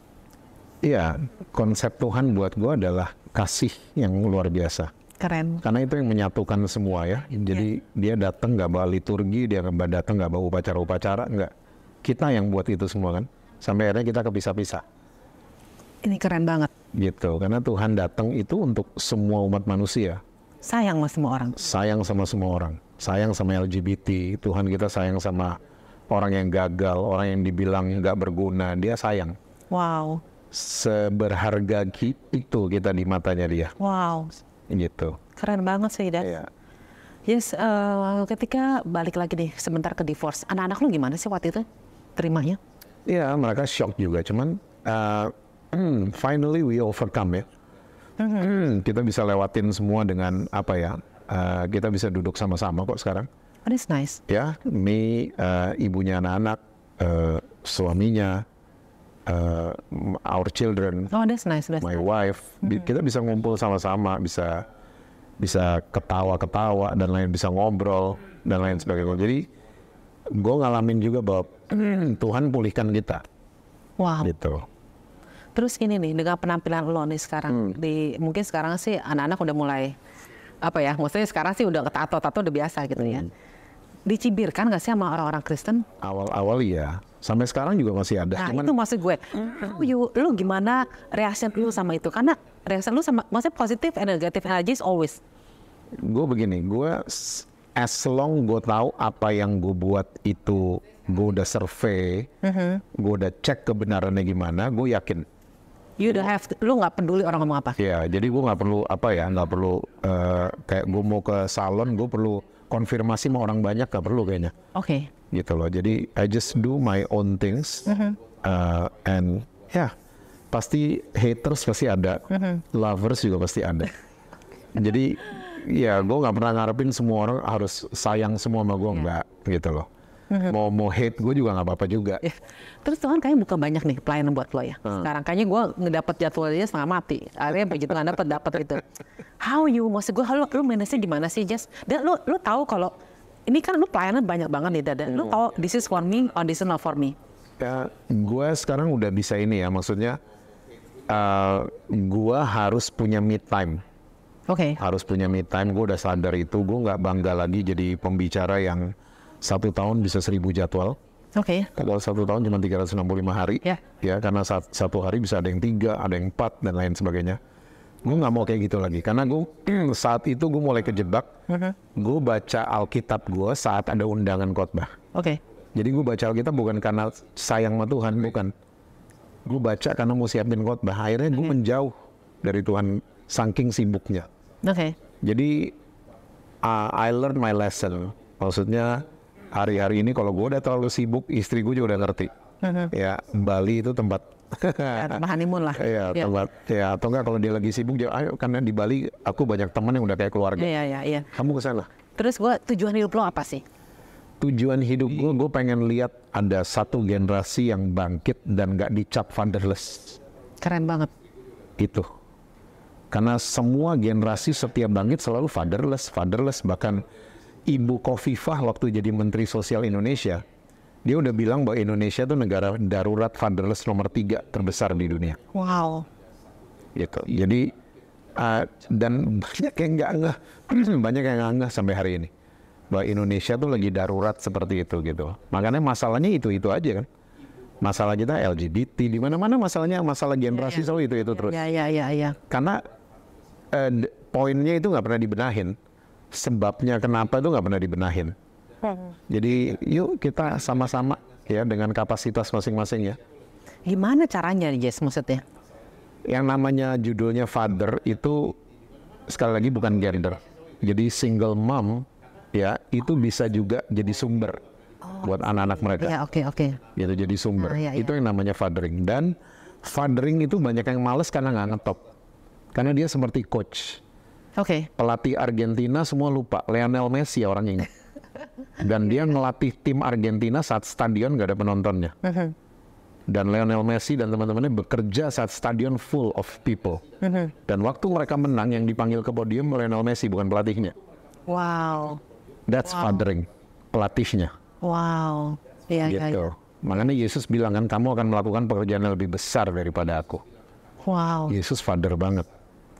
A: Iya, konsep Tuhan buat gue adalah kasih yang luar biasa.
B: Keren.
A: Karena itu yang menyatukan semua ya. Jadi dia datang nggak bawa liturgi, dia datang nggak bawa upacara-upacara, nggak. Kita yang buat itu semua kan. Sampai akhirnya kita kepisah-pisah.
B: Ini keren banget.
A: Gitu, karena Tuhan datang itu untuk semua umat manusia.
B: Sayang sama semua orang.
A: Sayang sama semua orang. Sayang sama LGBT. Tuhan kita sayang sama orang yang gagal, orang yang dibilang nggak berguna. Dia sayang.
B: Wow.
A: Seberharga itu kita di matanya dia.
B: Wow.
A: Gitu.
B: Keren banget sih, Dad.
A: Iya.
B: Yes, ketika balik lagi nih sebentar ke divorce, anak-anak lu gimana sih waktu itu terimanya?
A: Iya, mereka shock juga. Cuman finally we overcome ya. Kita bisa lewatin semua dengan apa ya? Kita bisa duduk sama-sama kok sekarang.
B: Oh, that's nice.
A: Ya, me, ibunya anak-anak, suaminya, our children,
B: Oh, that's nice.
A: my wife, kita bisa ngumpul sama-sama, bisa ketawa-ketawa dan lain, bisa ngobrol dan lain sebagainya. Jadi gue ngalamin juga bahwa Tuhan pulihkan kita.
B: Wow.
A: Gitu.
B: Terus ini nih dengan penampilan lo nih sekarang, mungkin sekarang sih anak-anak udah mulai maksudnya sekarang sih udah tato udah biasa gitu ya. Dicibirkan nggak sih sama orang-orang Kristen?
A: Awal-awal ya, sampai sekarang juga masih ada.
B: Nah,
A: cuman
B: itu maksud gue. Lu gimana reaksi lu sama itu? Karena reaksi lu sama, maksudnya positif and negative energy is always.
A: Gue begini, as long gue tahu apa yang gue buat itu, gue udah survei, gue udah cek kebenarannya gimana, gue yakin.
B: Lu nggak peduli orang ngomong apa?
A: Ya, jadi gue nggak perlu kayak gue mau ke salon, gue perlu konfirmasi sama orang banyak, gak perlu kayaknya.
B: Oke.
A: Gitu loh. Jadi I just do my own things, and ya pasti haters pasti ada, lovers juga pasti ada. Jadi ya gue nggak pernah ngarepin semua orang harus sayang semua sama gue, enggak gitu loh. Mau hate gue juga nggak apa-apa juga.
B: Terus Tuhan kayaknya buka banyak nih pelayanan buat lo ya. Sekarang kayaknya gue ngedapet jadwalnya setengah mati. Akhirnya begitu nggak dapet gitu. How you, maksud gue, lu manage-nya gimana sih, Jess? Dan lu tahu kalau ini kan lu pelayanan banyak banget nih, Dada. Lu tahu this is for me or this is not for me.
A: Ya, gue sekarang udah bisa ini ya, maksudnya gue harus punya me time.
B: Oke.
A: Harus punya me time, gue udah sadar itu. Gue nggak bangga lagi jadi pembicara yang 1 tahun bisa 1000 jadwal.
B: Oke.
A: Kalau 1 tahun cuma 365 hari. Ya, karena satu hari bisa ada yang 3, ada yang 4 dan lain sebagainya. Gue nggak mau kayak gitu lagi, karena gue saat itu gue mulai kejebak. Gue baca Alkitab gue saat ada undangan khotbah.
B: Oke.
A: Jadi gue baca Alkitab bukan karena sayang sama Tuhan, bukan. Gue baca karena mau siapin khotbah. Akhirnya gue menjauh dari Tuhan saking sibuknya.
B: Oke.
A: Jadi I learned my lesson. Maksudnya hari-hari ini kalau gue udah terlalu sibuk, istri gue juga udah ngerti. Ya, Bali itu tempat
B: honeymoon lah.
A: Iya, tempat ya, atau enggak kalau dia lagi sibuk dia ayo, karena di Bali aku banyak teman yang udah kayak keluarga.
B: Iya.
A: Kamu ke sana.
B: Terus tujuan hidup lo apa sih?
A: Tujuan hidup gue pengen lihat ada satu generasi yang bangkit dan nggak dicap fatherless.
B: Keren banget.
A: Itu. Karena semua generasi setiap bangkit selalu fatherless. Bahkan Ibu Khofifah waktu jadi Menteri Sosial Indonesia, dia udah bilang bahwa Indonesia itu negara darurat fatherless nomor 3 terbesar di dunia.
B: Wow.
A: Gitu. Jadi dan banyak yang nggak ngeh, banyak yang nggak ngeh sampai hari ini bahwa Indonesia tuh lagi darurat seperti itu gitu. Makanya masalahnya itu aja kan. Masalah kita LGBT, di mana-mana masalahnya masalah generasi selalu itu terus.
B: Ya.
A: Karena poinnya itu nggak pernah dibenahin, sebabnya kenapa itu nggak pernah dibenahin. Jadi yuk kita sama-sama ya dengan kapasitas masing-masing ya.
B: Gimana caranya, Jess, maksudnya?
A: Yang namanya judulnya father itu sekali lagi bukan gender. Jadi single mom ya itu bisa juga jadi sumber buat anak-anak mereka.
B: Ya, oke.
A: Gitu jadi sumber.
B: Iya.
A: Itu yang namanya fathering. Dan fathering itu banyak yang males karena nggak ngetop. Karena dia seperti coach.
B: Oke.
A: Pelatih Argentina semua lupa. Lionel Messi orang ini. Dan dia ngelatih tim Argentina saat stadion nggak ada penontonnya. Dan Lionel Messi dan teman-temannya bekerja saat stadion full of people. Dan waktu mereka menang yang dipanggil ke podium Lionel Messi bukan pelatihnya.
B: Wow.
A: That's fathering. Pelatihnya.
B: Wow. Iya.
A: Gitu. Makanya Yesus bilang kan kamu akan melakukan pekerjaan yang lebih besar daripada aku.
B: Wow.
A: Yesus father banget.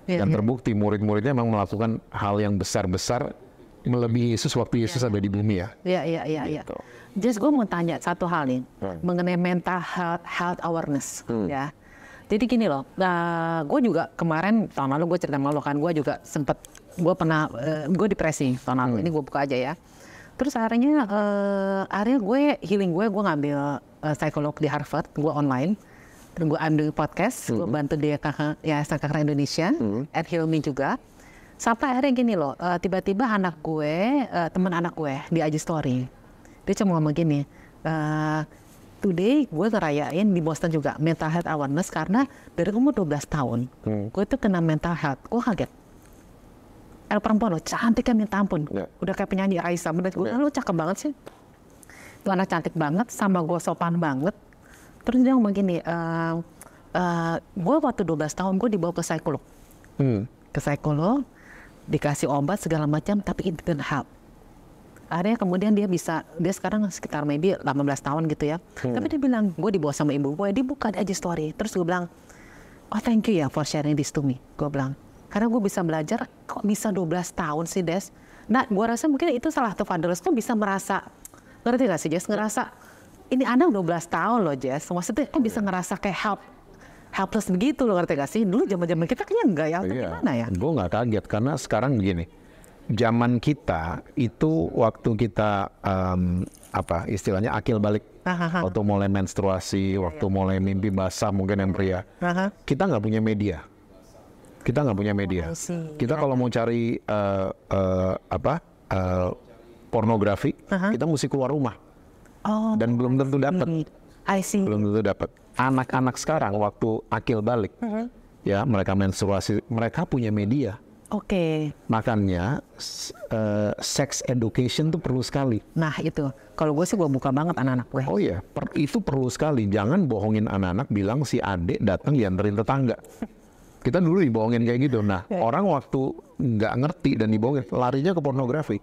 B: Iya,
A: Dan terbukti murid-muridnya memang melakukan hal yang besar-besar melebihi Yesus waktu Yesus ada di bumi ya.
B: Iya.
A: Gitu.
B: Just gue mau tanya satu hal nih mengenai mental health awareness ya. Jadi gini loh, gue juga kemarin tahun lalu gue cerita sama lo kan, gue juga sempet gue depresi tahun lalu. Ini gue buka aja ya. Terus akhirnya gue healing gue ngambil psikolog di Harvard, gue online. Terus gue ambil podcast, gue bantu dia Yayasan Kakak Indonesia, at Heal Me juga. Sampai akhirnya gini loh, tiba-tiba anak gue, teman anak gue di IG story, dia cuma ngomong gini, today gue ngerayain di Boston juga mental health awareness karena dari umur 12 tahun, gue tuh kena mental health, gue kaget. Perempuan lo cantik kan minta ampun, udah kayak penyanyi Raisa, bener gue lo cakep banget sih, tuh anak cantik banget, sama gue sopan banget. Terus dia ngomong gini, gue waktu 12 tahun gue dibawa ke psikolog, dikasih obat segala macam, tapi it didn't help. Akhirnya kemudian dia sekarang sekitar maybe 18 tahun gitu ya. Tapi dia bilang, gue dibawa sama ibu gue, dia buka aja story. Terus gue bilang, oh thank you ya for sharing this to me. Gue bilang, karena gue bisa belajar, kok bisa 12 tahun sih Des? Nah gue rasa mungkin itu salah satu fatherless, kok bisa merasa, ngerti gak sih Jess? Ngerasa, ini anak 12 tahun loh Jess. Maksudnya kok bisa ngerasa kayak helpless begitu loh, ngerti gak sih? Dulu zaman-zaman kita kayaknya enggak ya, atau gimana ya?
A: Gue gak kaget karena sekarang begini. Zaman kita itu waktu kita istilahnya akil balik, waktu mulai menstruasi, waktu mulai mimpi basah mungkin yang pria, kita nggak punya media. Kita kalau mau cari pornografi, kita mesti keluar rumah. Dan belum tentu dapat. Belum tentu dapat. Anak-anak sekarang waktu akil balik, ya mereka menstruasi, mereka punya media. Makanya sex education tuh perlu sekali.
B: Nah itu, kalau gue sih gue buka banget anak-anak gue.
A: Oh iya, itu perlu sekali. Jangan bohongin anak-anak bilang si adik datang dianterin tetangga. Kita dulu dibohongin kayak gitu. Nah, orang waktu nggak ngerti dan dibohongin, larinya ke pornografi.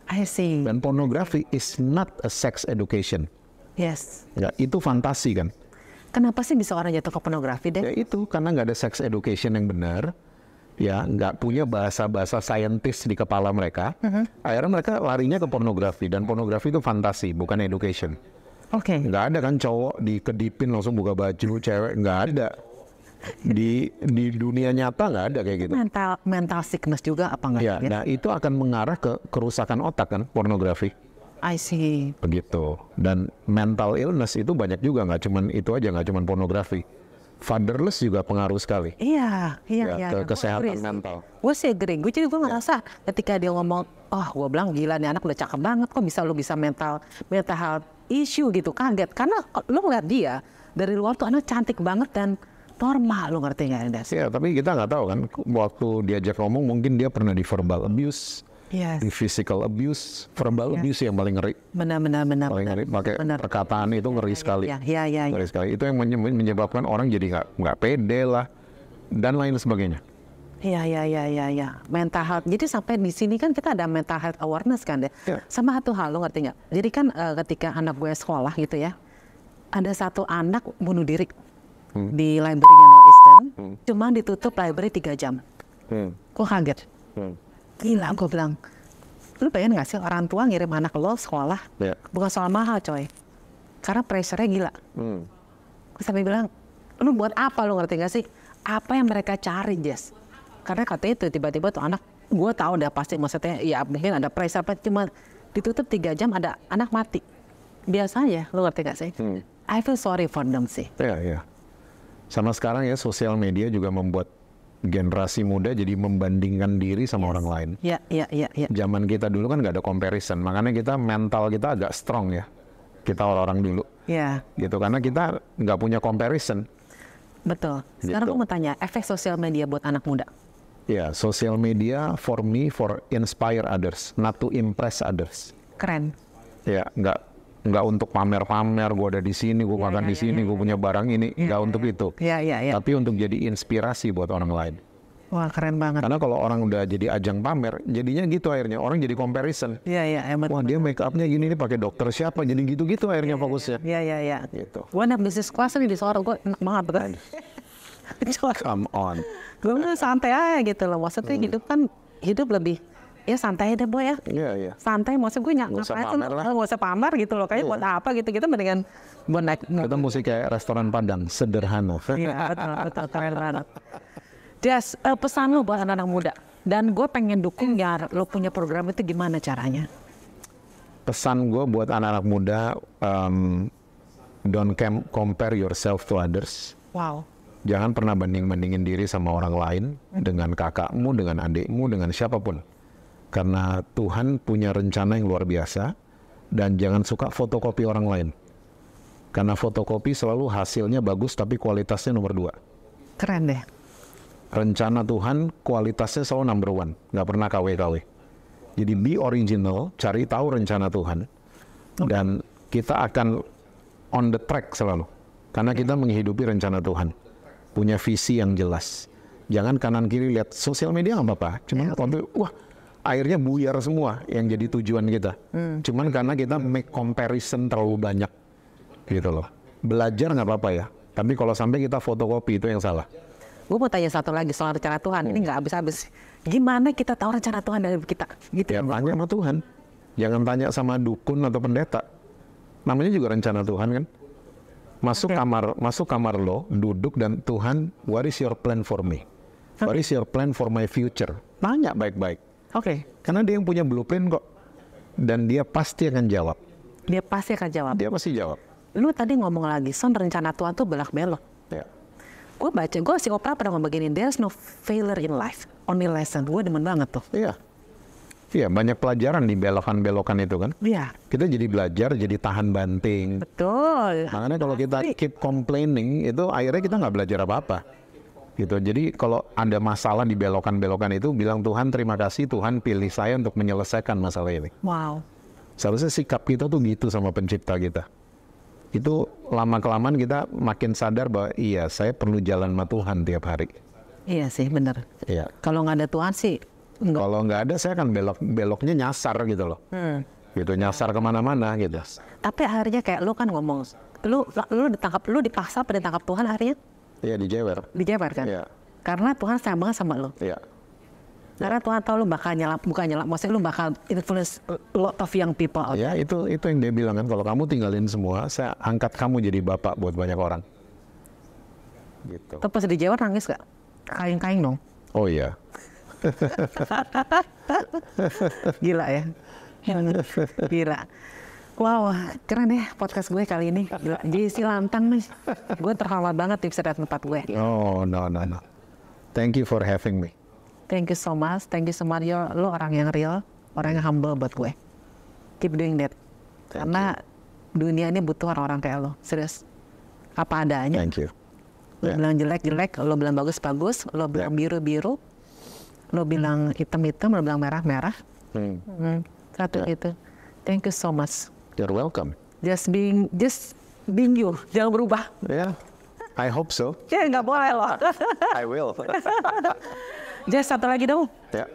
B: I see.
A: Dan pornografi is not a sex education.
B: Yes.
A: Ya, itu fantasi kan.
B: Kenapa sih bisa orang jatuh ke pornografi deh?
A: Ya itu, karena nggak ada sex education yang benar. Ya, nggak punya bahasa-bahasa saintis di kepala mereka. Akhirnya mereka larinya ke pornografi. Dan pornografi itu fantasi, bukan education. Nggak ada kan cowok dikedipin langsung buka baju, cewek. Nggak ada. Di dunia nyata nggak ada kayak gitu.
B: Mental sickness juga apa nggak?
A: Ya, nah itu akan mengarah ke kerusakan otak kan, pornografi.
B: I see.
A: Begitu. Dan mental illness itu banyak juga, nggak cuman itu aja, nggak cuman pornografi. Fatherless juga pengaruh sekali.
B: Iya.
A: Ke kesehatan mental.
B: Gue sih agree. Gue ngerasa ketika dia ngomong, gue bilang gila nih anak udah cakep banget, kok bisa mental health issue gitu, kaget. Karena lo ngeliat dia dari luar tuh anak cantik banget dan normal, lo ngerti nggak Des?
A: Ya, tapi kita nggak tahu kan, waktu diajak ngomong mungkin dia pernah di verbal abuse, di physical abuse, verbal abuse yang paling ngeri.
B: Benar.
A: Paling ngeri, pakai perkataan itu ngeri sekali. Ngeri sekali. Itu yang menyebabkan orang jadi nggak pede lah, dan lain sebagainya.
B: Iya. Mental health. Jadi sampai di sini kan kita ada mental health awareness kan deh. Sama satu hal, lo ngerti nggak? Jadi kan ketika anak gue sekolah gitu ya, ada satu anak bunuh diri. Di library-nya Northeastern, cuma ditutup library 3 jam. Kok kaget? Gila, gue bilang. Lu bayangin gak sih orang tua ngirim anak lo sekolah? Bukan soal mahal coy. Karena pressure-nya gila. Sampai bilang, lu buat apa, lu ngerti gak sih? Apa yang mereka cari, Jess? Karena katanya itu tiba-tiba tuh anak, gue tahu udah pasti maksudnya ya mungkin ada pressure, cuma ditutup 3 jam ada anak mati. Biasa aja, lu ngerti gak sih? I feel sorry for them sih.
A: Iya. Sama sekarang ya sosial media juga membuat generasi muda jadi membandingkan diri sama orang lain.
B: Iya.
A: Zaman kita dulu kan nggak ada comparison, makanya kita mental kita agak strong ya. Kita orang-orang dulu.
B: Iya.
A: Gitu, karena kita nggak punya comparison.
B: Betul. Sekarang gue mau tanya, efek sosial media buat anak muda?
A: Ya, social media for me for inspire others, not to impress others.
B: Keren.
A: Ya, nggak untuk pamer-pamer, gue ada di sini, gue makan di sini, gue punya barang ini, nggak untuk itu.
B: Iya.
A: Tapi untuk jadi inspirasi buat orang lain.
B: Wah, keren banget.
A: Karena kalau orang udah jadi ajang pamer, jadinya gitu akhirnya orang jadi comparison.
B: Iya.
A: Wah, dia make upnya gini nih pakai dokter siapa, jadi gitu-gitu akhirnya fokusnya.
B: Iya.
A: Gitu.
B: Gue anak bisnis kelas nih di Sorong, gue enak banget kan.
A: Come on.
B: Gue bilang santai aja gitu loh. Maksudnya hidup lebih ya santai deh boy ya.
A: Iya.
B: Santai, maksudnya gue
A: Nggak usah pamer lah.
B: nggak usah pamer gitu loh. Kayaknya buat apa gitu, kita mendingan buat naik.
A: Kita mesti kayak restoran Padang, sederhana.
B: Iya betul keren banget. Des, pesan lo buat anak-anak muda. Dan gue pengen dukung ya lo punya program itu gimana caranya?
A: Pesan gue buat anak-anak muda, don't compare yourself to others.
B: Wow.
A: Jangan pernah banding-bandingin diri sama orang lain, dengan kakakmu, dengan adikmu, dengan siapapun. Karena Tuhan punya rencana yang luar biasa, dan jangan suka fotokopi orang lain. Karena fotokopi selalu hasilnya bagus, tapi kualitasnya nomor 2.
B: Keren deh.
A: Rencana Tuhan kualitasnya selalu number 1, nggak pernah KW-KW. Jadi be original, cari tahu rencana Tuhan, dan kita akan on the track selalu. Karena kita menghidupi rencana Tuhan. Punya visi yang jelas. Jangan kanan kiri lihat sosial media nggak apa-apa. Cuman waktu wah airnya buyar semua yang jadi tujuan kita. Cuman karena kita make comparison terlalu banyak, gitu loh. Belajar nggak apa-apa ya. Tapi kalau sampai kita fotokopi itu yang salah.
B: Gue mau tanya satu lagi soal rencana Tuhan. Ini nggak habis-habis. Gimana kita tahu rencana Tuhan dari kita? Gitu.
A: Ya tanya sama Tuhan. Jangan tanya sama dukun atau pendeta. Namanya juga rencana Tuhan kan. Masuk kamar lo, duduk dan Tuhan, what is your plan for me? What is your plan for my future? Tanya baik-baik.
B: Oke.
A: Karena dia yang punya blueprint kok. Dan dia pasti akan jawab.
B: Dia pasti akan jawab.
A: Dia pasti jawab.
B: Lu tadi ngomong lagi, Son, rencana Tuhan tuh belak-belok.
A: Ya.
B: Gue si Oprah pernah ngomong begini, there's no failure in life, only lesson. Gue demen banget tuh.
A: Iya. Iya, banyak pelajaran di belokan-belokan itu kan.
B: Iya.
A: Kita jadi belajar, jadi tahan banting.
B: Betul.
A: Makanya kalau kita keep complaining, itu akhirnya kita nggak belajar apa-apa. Gitu. Jadi kalau ada masalah di belokan-belokan itu, bilang Tuhan terima kasih, Tuhan pilih saya untuk menyelesaikan masalah ini.
B: Wow.
A: Seharusnya sikap kita tuh gitu sama pencipta kita. Itu lama-kelamaan kita makin sadar bahwa iya, saya perlu jalan sama Tuhan tiap hari.
B: Iya sih, bener.
A: Iya.
B: Kalau nggak ada Tuhan sih, enggak.
A: Kalau nggak ada, saya akan beloknya nyasar gitu loh. Gitu, nyasar kemana-mana gitu.
B: Tapi akhirnya kayak lu kan ngomong, lu ditangkap, lu dipaksa pada ditangkap Tuhan akhirnya?
A: Iya, dijewer.
B: Dijewer kan?
A: Iya.
B: Karena Tuhan sayang banget sama lu.
A: Iya.
B: Karena Tuhan tahu lu bakal bukan nyelap, maksudnya lu bakal influence a lot of young people.
A: Ya, itu yang dia bilang kan, kalau kamu tinggalin semua, saya angkat kamu jadi bapak buat banyak orang. Gitu.
B: Terus pas dijewer nangis gak? Kain-kain dong.
A: Oh iya.
B: Gila ya. Gila. Wow, keren ya podcast gue kali ini. Gila. JC Lantang nih. Gue terhormat banget bisa datang tempat gue.
A: Oh, no. Thank you for having me.
B: Thank you so much. Lo orang yang real, orang yang humble buat gue. Keep doing that. Karena dunia ini butuh orang-orang kayak lo. Serius. Apa adanya.
A: Thank you.
B: Lo bilang jelek-jelek, lo bilang bagus-bagus, lo bilang biru-biru, lo bilang hitam-hitam, lo bilang merah-merah. Satu itu. Thank you so much.
A: You're welcome.
B: Just being you. Jangan berubah.
A: Yeah. I hope so.
B: Ya nggak boleh loh.
A: I will.
B: Just satu lagi dong.
A: Ya.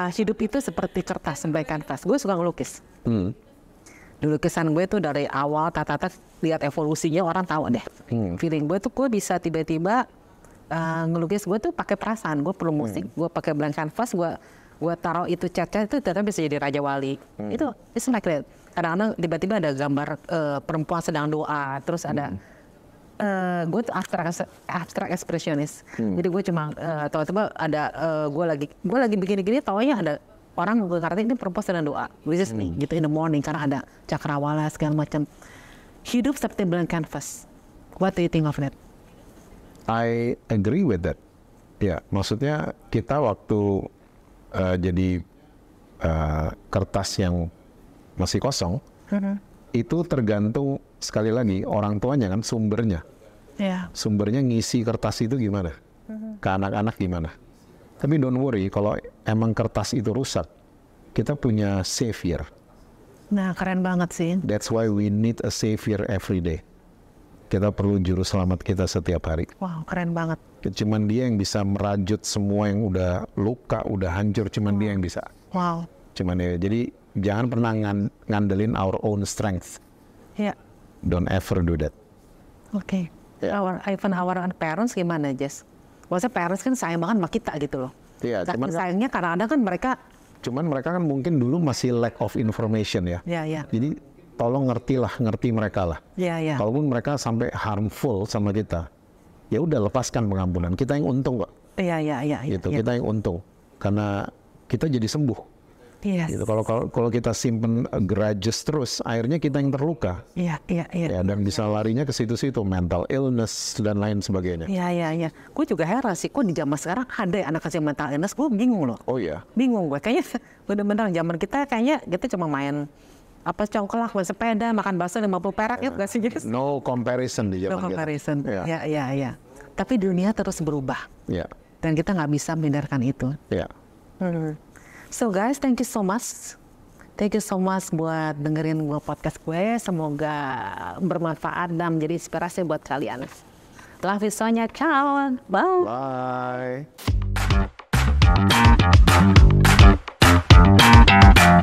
B: Hidup itu seperti kertas, sebagai kanvas. Gue suka ngelukis. Di lukisan gue tuh dari awal tata-tata lihat evolusinya orang tahu deh. Feeling gue tuh gue bisa tiba-tiba ngelukis gue tuh pakai perasaan. Gue perlu musik, gue pakai blank canvas, gue taruh itu cat-cat itu ternyata bisa jadi Raja Wali. Itu it's like that. Kadang-kadang tiba-tiba ada gambar perempuan sedang doa, terus ada gue tuh abstrak ekspresionis. Jadi gue cuma tiba-tiba ada gue lagi begini-gini, taunya ada orang gue ngerti ini perempuan sedang doa, which is me, gitu in the morning karena ada cakrawala segala macam. Hidup seperti blank canvas. What do you think of that?
A: I agree with that. Ya, maksudnya kita waktu jadi kertas yang masih kosong, itu tergantung sekali lagi orang tuanya kan sumbernya.
B: Yeah.
A: Sumbernya ngisi kertas itu gimana? Ke anak-anak gimana? Tapi don't worry, kalau emang kertas itu rusak, kita punya savior.
B: Nah, keren banget sih.
A: That's why we need a savior every day. Kita perlu juru selamat kita setiap hari.
B: Wow, keren banget.
A: Cuman dia yang bisa merajut semua yang udah luka, udah hancur, cuman dia yang bisa.
B: Wow.
A: Cuman dia. Jadi jangan pernah ngandelin our own strength.
B: Ya. Yeah.
A: Don't ever do that.
B: Oke.
A: Yeah.
B: Our parents gimana, Jess? Maksudnya parents kan sayang banget sama kita gitu loh.
A: Iya, cuman
B: sayangnya kadang-kadang kan mereka.
A: Cuman mereka kan mungkin dulu masih lack of information ya.
B: Iya, iya.
A: Jadi tolong ngerti mereka lah.
B: Iya, iya.
A: Kalaupun mereka sampai harmful sama kita, ya udah lepaskan pengampunan. Kita yang untung kok.
B: Iya, iya, iya.
A: Gitu,
B: ya.
A: kita yang untung. Karena kita jadi sembuh.
B: Yes.
A: Gitu. Kalau kita simpen grudges terus, akhirnya kita yang terluka.
B: Iya, iya, iya.
A: Ya, dan bisa larinya ke situ-situ, mental illness dan lain sebagainya.
B: Iya, iya, iya. Gue juga heran sih, kok di zaman sekarang ada anak kecil mental illness, gue bingung loh.
A: Oh iya.
B: Bingung gue, kayaknya bener-bener zaman kita kayaknya kita cuma main congklak, main sepeda, makan bakso 50 perak ya gak sih?
A: No comparison di zaman
B: No comparison.
A: kita.
B: Ya, ya, ya. Tapi dunia terus berubah.
A: Ya.
B: Dan kita nggak bisa menghindarkan itu.
A: Ya.
B: So guys, thank you so much. Thank you so much buat dengerin gue podcast gue. Semoga bermanfaat dan menjadi inspirasi buat kalian. Love you Sonya, ciao. Bye.
A: Bye.